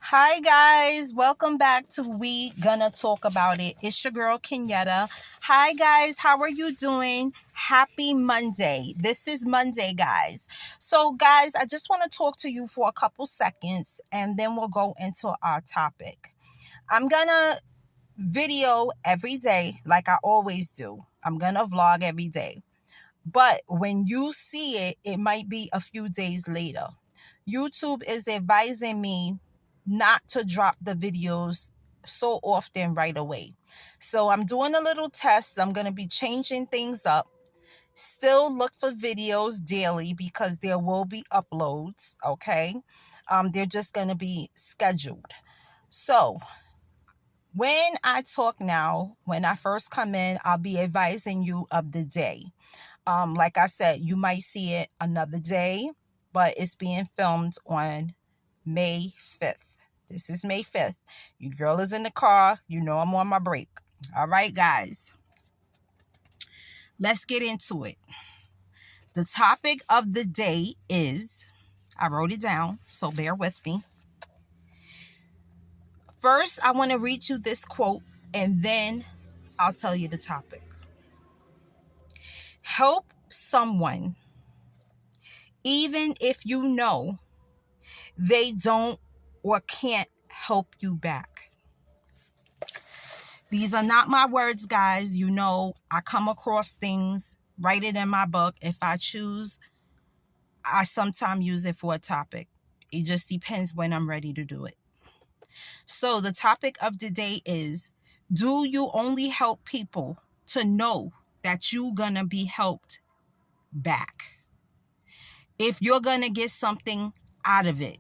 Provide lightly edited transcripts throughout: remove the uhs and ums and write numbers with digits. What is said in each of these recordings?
Hi guys, welcome back to We Gonna Talk About It. It's your girl Kenyatta. Hi guys, how are you doing? Happy Monday. This is Monday, guys. So guys, I just want to talk to you for a couple seconds and then we'll go into our topic. I'm gonna video every day like I always do. I'm gonna vlog every day. But when you see it, it might be a few days later. YouTube is advising me not to drop the videos so often right away. So I'm doing a little test. I'm going to be changing things up. Still look for videos daily because there will be uploads, okay? They're just going to be scheduled. So when I talk now, when I first come in, I'll be advising you of the day. Like I said, you might see it another day, but it's being filmed on May 5th. This is May 5th. Your girl is in the car. You know I'm on my break. All right, guys. Let's get into it. The topic of the day is, I wrote it down, so bear with me. First, I want to read you this quote, and then I'll tell you the topic. Help someone, even if you know they don't or can't help you back. These are not my words, guys. You know, I come across things, write it in my book. If I choose, I sometimes use it for a topic. It just depends when I'm ready to do it. So the topic of the day is, do you only help people to know that you're going to be helped back? If you're going to get something out of it,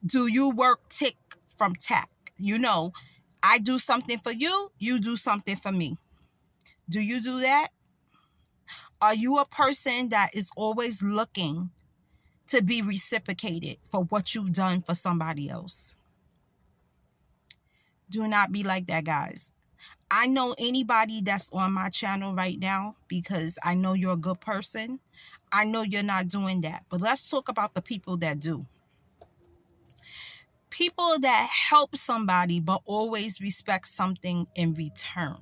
do you work tick from tack? You know, I do something for you, you do something for me. Do you do that? Are you a person that is always looking to be reciprocated for what you've done for somebody else? Do not be like that, guys. I know anybody that's on my channel right now because I know you're a good person. I know you're not doing that. But let's talk about the people that do. People that help somebody but always respect something in return.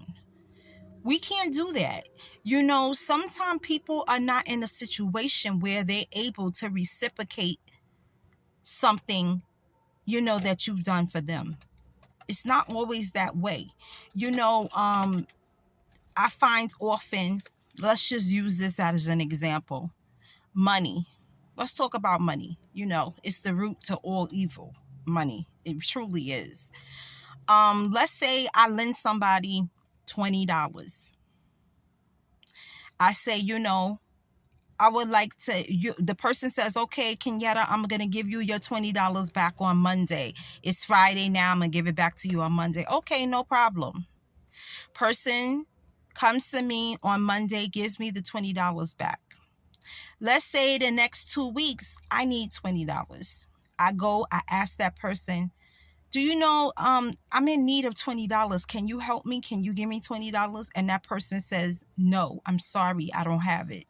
We can't do that. You know, sometimes people are not in a situation where they're able to reciprocate something, you know, that you've done for them. It's not always that way. You know, I find often, let's just use this as an example. Money. Let's talk about money. You know, it's the root to all evil. Money. It truly is. Let's say I lend somebody $20. I say, you know, I would like to, the person says, okay, Kenyatta, I'm going to give you your $20 back on Monday. It's Friday now. I'm going to give it back to you on Monday. Okay, no problem. Person comes to me on Monday, gives me the $20 back. Let's say the next 2 weeks, I need $20. I go, I ask that person, do you know, I'm in need of $20. Can you help me? Can you give me $20? And that person says, no, I'm sorry, I don't have it.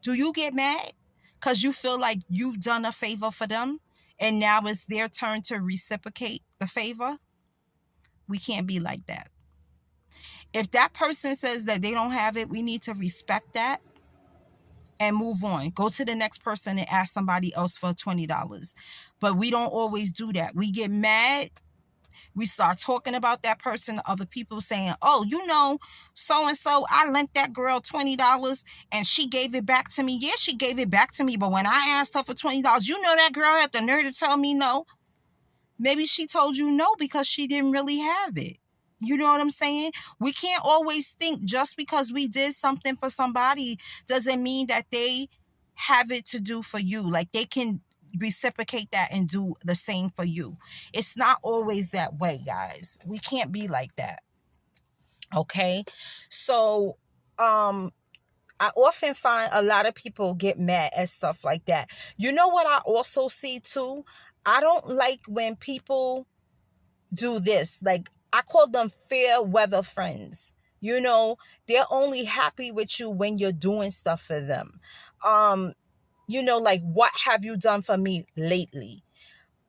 Do you get mad because you feel like you've done a favor for them and now it's their turn to reciprocate the favor? We can't be like that. If that person says that they don't have it, we need to respect that and move on. Go to the next person and ask somebody else for $20. But we don't always do that. We get mad. We start talking about that person to other people saying, oh, you know, so-and-so, I lent that girl $20 and she gave it back to me. Yeah, she gave it back to me. But when I asked her for $20, you know that girl had the nerve to tell me no. Maybe she told you no because she didn't really have it. You know what I'm saying? We can't always think just because we did something for somebody doesn't mean that they have it to do for you. Like they can reciprocate that and do the same for you. It's not always that way, guys. We can't be like that. Okay? So, I often find a lot of people get mad at stuff like that. You know what I also see too? I don't like when people do this. Like, I call them fair weather friends. You know, they're only happy with you when you're doing stuff for them. You know, like, what have you done for me lately?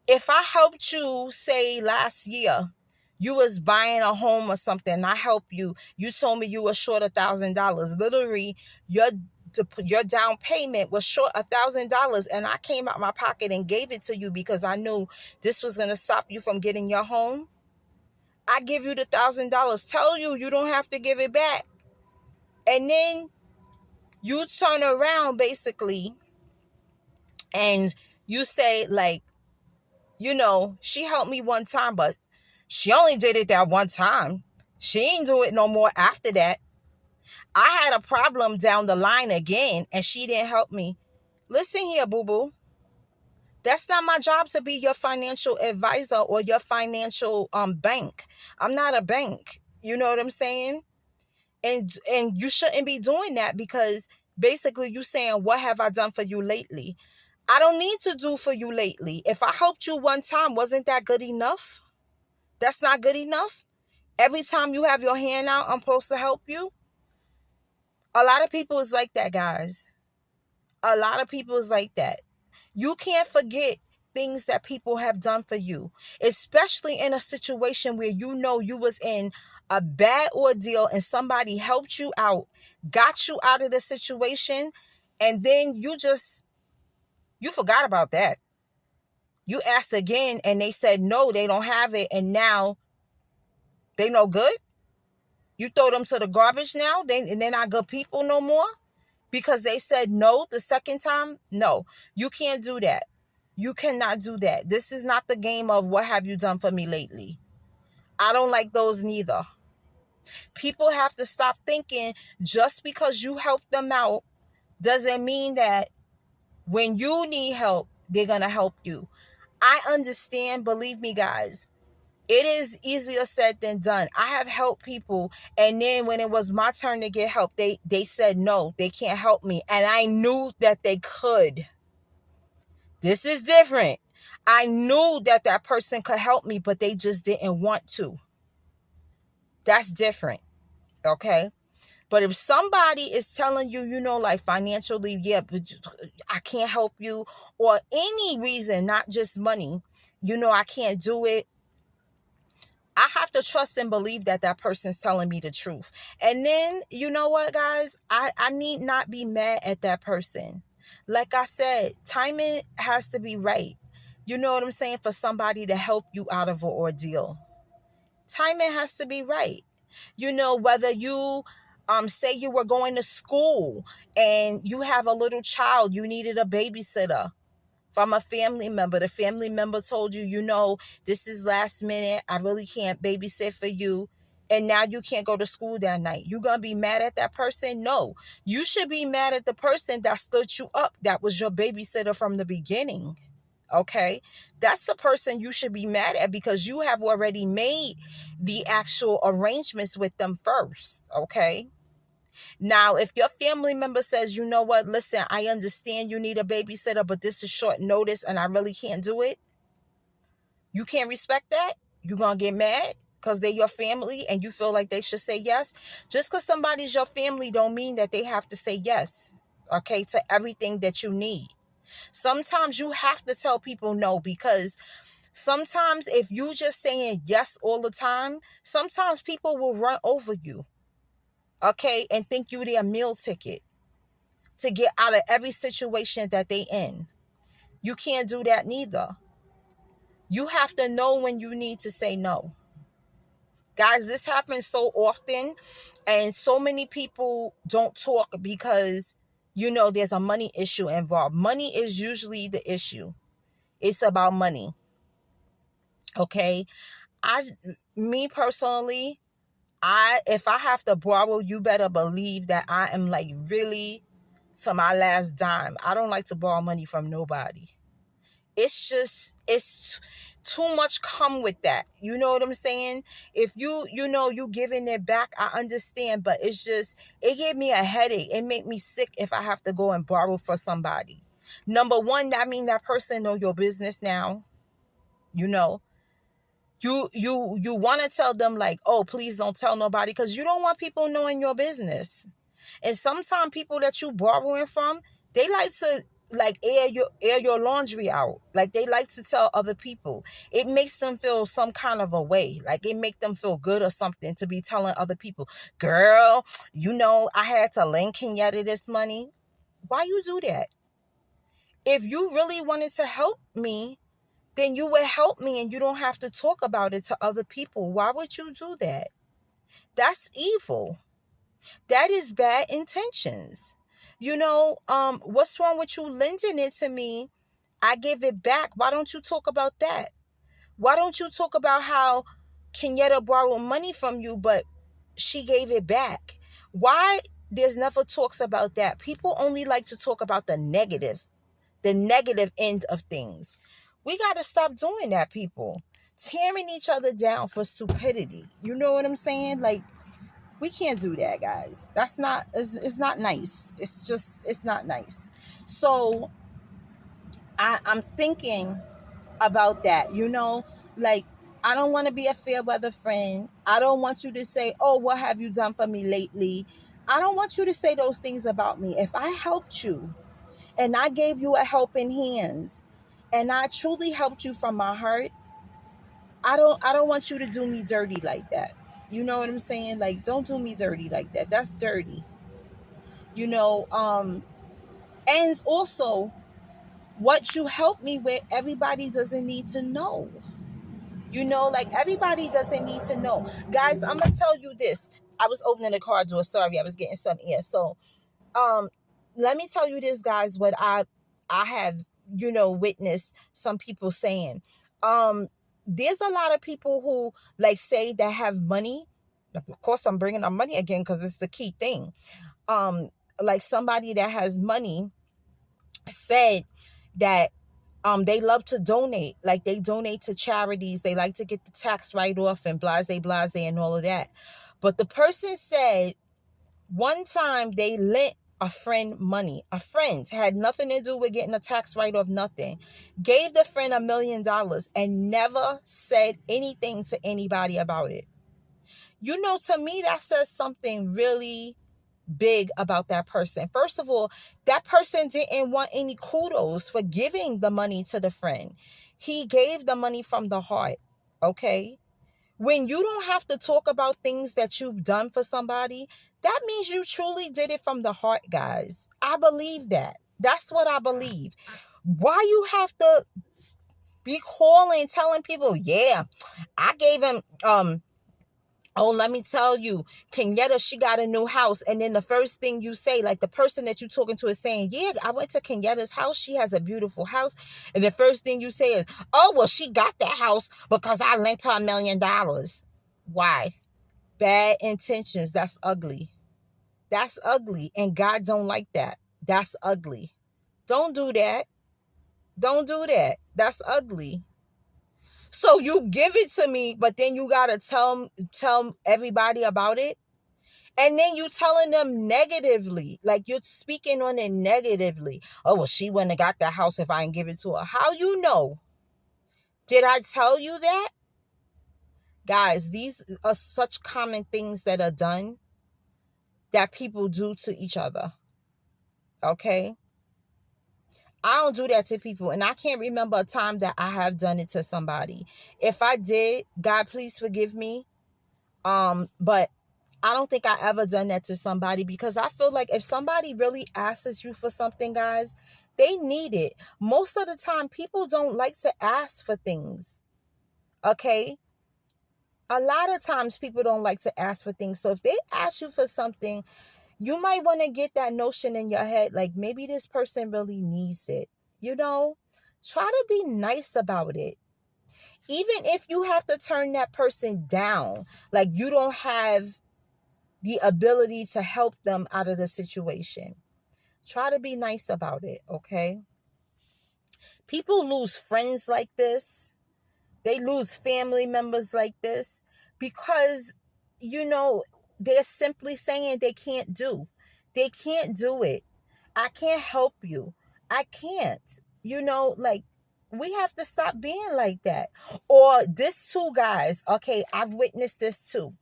If I helped you, say last year, you was buying a home or something, I help you. You told me you were short $1,000. Literally, your down payment was short $1,000, and I came out my pocket and gave it to you because I knew this was gonna stop you from getting your home. I give you the $1,000, tell you you don't have to give it back, and then you turn around basically and you say like, she helped me one time, but she only did it that one time. She ain't do it no more after that. I had a problem down the line again and she didn't help me. Listen here, boo-boo. That's not my job to be your financial advisor or your financial bank. I'm not a bank. You know what I'm saying? And you shouldn't be doing that, because basically you saying, what have I done for you lately? I don't need to do for you lately. If I helped you one time, wasn't that good enough? That's not good enough. Every time you have your hand out, I'm supposed to help you. A lot of people is like that, guys. A lot of people is like that. You can't forget things that people have done for you, especially in a situation where you was in a bad ordeal and somebody helped you out, got you out of the situation, and then you forgot about that. You asked again and they said no, they don't have it, and now they no good. You throw them to the garbage now, and they're not good people no more because they said no the second time? No, you can't do that. You cannot do that. This is not the game of what have you done for me lately. I don't like those neither. People have to stop thinking just because you help them out doesn't mean that when you need help, they're going to help you. I understand, believe me, guys. It is easier said than done. I have helped people, and then when it was my turn to get help, they said no, they can't help me. And I knew that they could. This is different. I knew that that person could help me, but they just didn't want to. That's different. Okay? But if somebody is telling you, like financially, yeah, but I can't help you, or any reason, not just money, I can't do it, I have to trust and believe that that person's telling me the truth. And then, you know what, guys? I need not be mad at that person. Like I said, timing has to be right. You know what I'm saying? For somebody to help you out of an ordeal. Timing has to be right. Whether you say you were going to school and you have a little child, you needed a babysitter from a family member. The family member told you, this is last minute. I really can't babysit for you. And now you can't go to school that night. You going to be mad at that person? No. You should be mad at the person that stood you up. That was your babysitter from the beginning. Okay? That's the person you should be mad at, because you have already made the actual arrangements with them first. Okay? Now, if your family member says, you know what, listen, I understand you need a babysitter, but this is short notice and I really can't do it. You can't respect that? You're going to get mad because they're your family and you feel like they should say yes? Just because somebody's your family don't mean that they have to say yes, okay, to everything that you need. Sometimes you have to tell people no, because sometimes if you just saying yes all the time, sometimes people will run over you. Okay, and think you their meal ticket to get out of every situation that they in. You can't do that neither. You have to know when you need to say no. Guys, this happens so often, and so many people don't talk because, there's a money issue involved. Money is usually the issue. It's about money. Okay? Me personally, if I have to borrow, you better believe that I am like really to my last dime. I don't like to borrow money from nobody. It's too much come with that. You know what I'm saying? If you giving it back, I understand, but it gave me a headache. It make me sick if I have to go and borrow for somebody. Number one, that mean that person know your business now. You want to tell them like, oh, please don't tell nobody, because you don't want people knowing your business. And sometimes people that you borrowing from, they like to like air your laundry out. Like they like to tell other people. It makes them feel some kind of a way. Like it make them feel good or something to be telling other people, girl, I had to lend Kenyatta this money. Why you do that? If you really wanted to help me, then you would help me and you don't have to talk about it to other people. Why would you do that? That's evil. That is bad intentions. What's wrong with you lending it to me? I give it back. Why don't you talk about that? Why don't you talk about how Kenyatta borrowed money from you, but she gave it back? Why there's never talks about that? People only like to talk about the negative end of things. We got to stop doing that, people. Tearing each other down for stupidity. You know what I'm saying? Like, we can't do that, guys. That's not, it's not nice. It's not nice. So I'm thinking about that, like, I don't want to be a fair weather friend. I don't want you to say, oh, what have you done for me lately? I don't want you to say those things about me. If I helped you and I gave you a helping hand and I truly helped you from my heart, I don't want you to do me dirty like that. You know what I'm saying? Like, don't do me dirty like that. That's dirty. And also, what you help me with, everybody doesn't need to know. Like, everybody doesn't need to know. Guys, I'm gonna tell you this. I was opening the car door. Sorry, I was getting some air. So, let me tell you this, guys, what I have, witnessed some people saying. There's a lot of people who, like, say that have money. Of course, I'm bringing up money again because it's the key thing. Like, somebody that has money said that they love to donate. Like, they donate to charities. They like to get the tax write-off and blase and all of that. But the person said one time they lent a friend money. A friend had nothing to do with getting a tax write-off, nothing. Gave the friend $1 million and never said anything to anybody about it. To me, that says something really big about that person. First of all, that person didn't want any kudos for giving the money to the friend. He gave the money from the heart. Okay? When you don't have to talk about things that you've done for somebody, that means you truly did it from the heart, guys. I believe that. That's what I believe. Why you have to be calling, telling people, yeah, I gave him, oh, let me tell you, Kenyatta, she got a new house. And then the first thing you say, like, the person that you're talking to is saying, yeah, I went to Kenyatta's house. She has a beautiful house. And the first thing you say is, oh, well, she got that house because I lent her $1 million. Why? Bad intentions. That's ugly. That's ugly. And God don't like that. That's ugly. Don't do that. Don't do that. That's ugly. So you give it to me, but then you got to tell everybody about it. And then you telling them negatively, like you're speaking on it negatively. Oh, well, she wouldn't have got that house if I didn't give it to her. How you know? Did I tell you that? Guys, these are such common things that are done that people do to each other. Okay? I don't do that to people, and I can't remember a time that I have done it to somebody. If I did, God, please forgive me. But I don't think I ever done that to somebody, because I feel like if somebody really asks you for something, guys, they need it. Most of the time, people don't like to ask for things. Okay? A lot of times people don't like to ask for things. So if they ask you for something, you might want to get that notion in your head, like, maybe this person really needs it. Try to be nice about it. Even if you have to turn that person down, like you don't have the ability to help them out of the situation, try to be nice about it, okay? People lose friends like this. They lose family members like this because, they're simply saying they can't do. They can't do it. I can't help you. I can't. Like, we have to stop being like that. Or this too, guys. Okay, I've witnessed this too.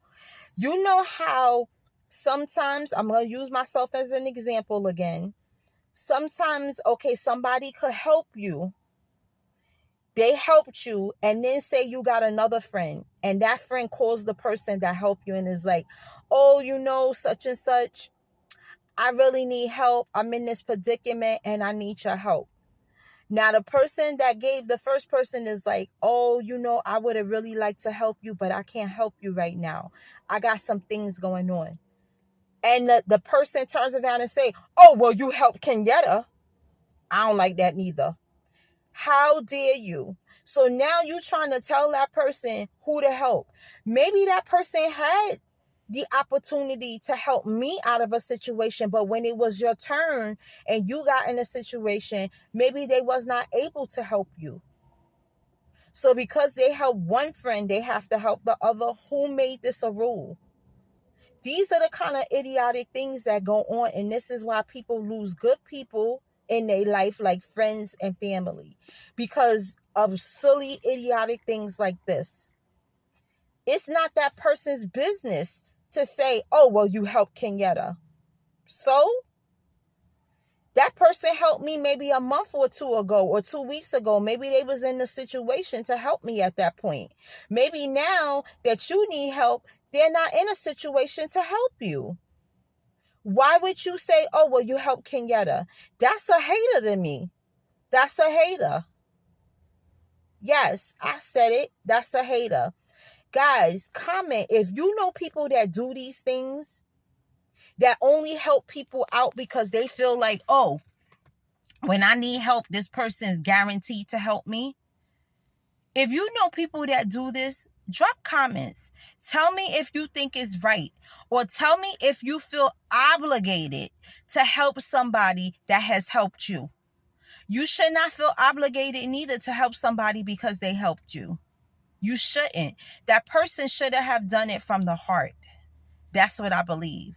You know how sometimes, I'm going to use myself as an example again. Sometimes, okay, somebody could help you. They helped you, and then say you got another friend, and that friend calls the person that helped you and is like, oh, such and such, I really need help. I'm in this predicament and I need your help. Now, the person that gave the first person is like, oh, I would have really liked to help you, but I can't help you right now. I got some things going on. And the person turns around and say, oh, well, you helped Kenyatta. I don't like that neither. How dare you? So now you trying to tell that person who to help. Maybe that person had the opportunity to help me out of a situation, but when it was your turn and you got in a situation, maybe they was not able to help you. So because they help one friend, they have to help the other. Who made this a rule? These are the kind of idiotic things that go on, and this is why people lose good people in their life, like friends and family, because of silly, idiotic things like this. It's not that person's business to say, oh, well, you helped Kenyatta. So that person helped me maybe a month or two ago or 2 weeks ago. Maybe they was in the situation to help me at that point. Maybe now that you need help, they're not in a situation to help you. Why would you say, oh, well, you helped Kenyatta? That's a hater to me. That's a hater. Yes, I said it. That's a hater. Guys, comment if you know people that do these things, that only help people out because they feel like, oh, when I need help, this person is guaranteed to help me. If you know people that do this, drop comments. Tell me if you think it's right, or tell me if you feel obligated to help somebody that has helped you. You should not feel obligated neither to help somebody because they helped you. You shouldn't. That person should have done it from the heart. That's what I believe.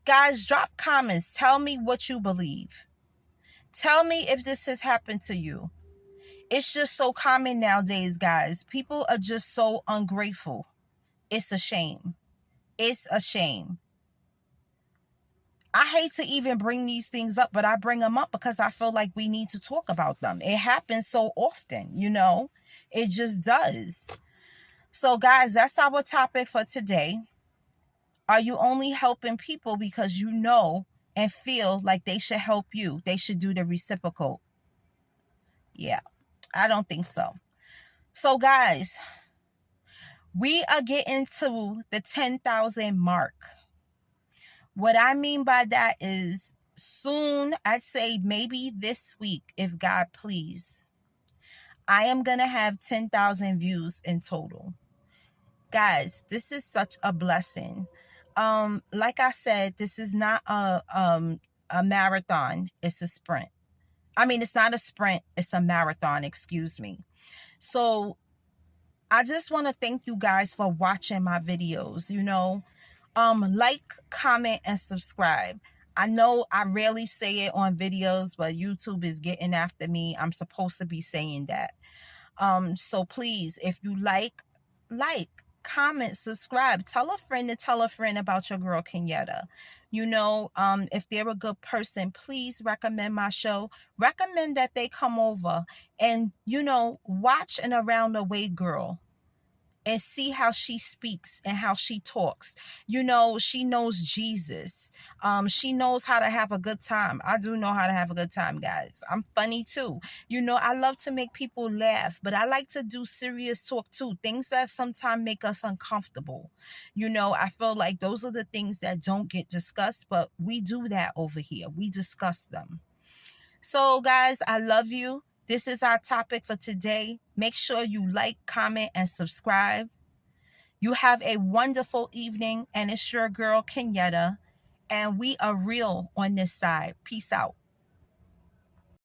Guys, drop comments. Tell me what you believe. Tell me if this has happened to you. It's just so common nowadays, guys. People are just so ungrateful. It's a shame. It's a shame. I hate to even bring these things up, but I bring them up because I feel like we need to talk about them. It happens so often, It just does. So, guys, that's our topic for today. Are you only helping people because you know and feel like they should help you? They should do the reciprocal. Yeah, I don't think so. So, guys, we are getting to the 10,000 mark. What I mean by that is soon, I'd say maybe this week, if God please, I am going to have 10,000 views in total. Guys, this is such a blessing. Like I said, this is not a marathon. It's a sprint. I mean, it's not a sprint. It's a marathon. Excuse me. So I just want to thank you guys for watching my videos. Like, comment, and subscribe. I know I rarely say it on videos, but YouTube is getting after me. I'm supposed to be saying that. So please, if you like, comment, subscribe, tell a friend to tell a friend about your girl Kenyatta. If they're a good person, please recommend my show. Recommend that they come over and, watch an Around the Way girl and see how she speaks and how she talks. She knows Jesus. She knows how to have a good time. I do know how to have a good time, guys. I'm funny too. I love to make people laugh, but I like to do serious talk too. Things that sometimes make us uncomfortable. I feel like those are the things that don't get discussed, but we do that over here. We discuss them. So, guys, I love you. This is our topic for today. Make sure you like, comment, and subscribe. You have a wonderful evening, and it's your girl, Kenyatta, and we are real on this side. Peace out.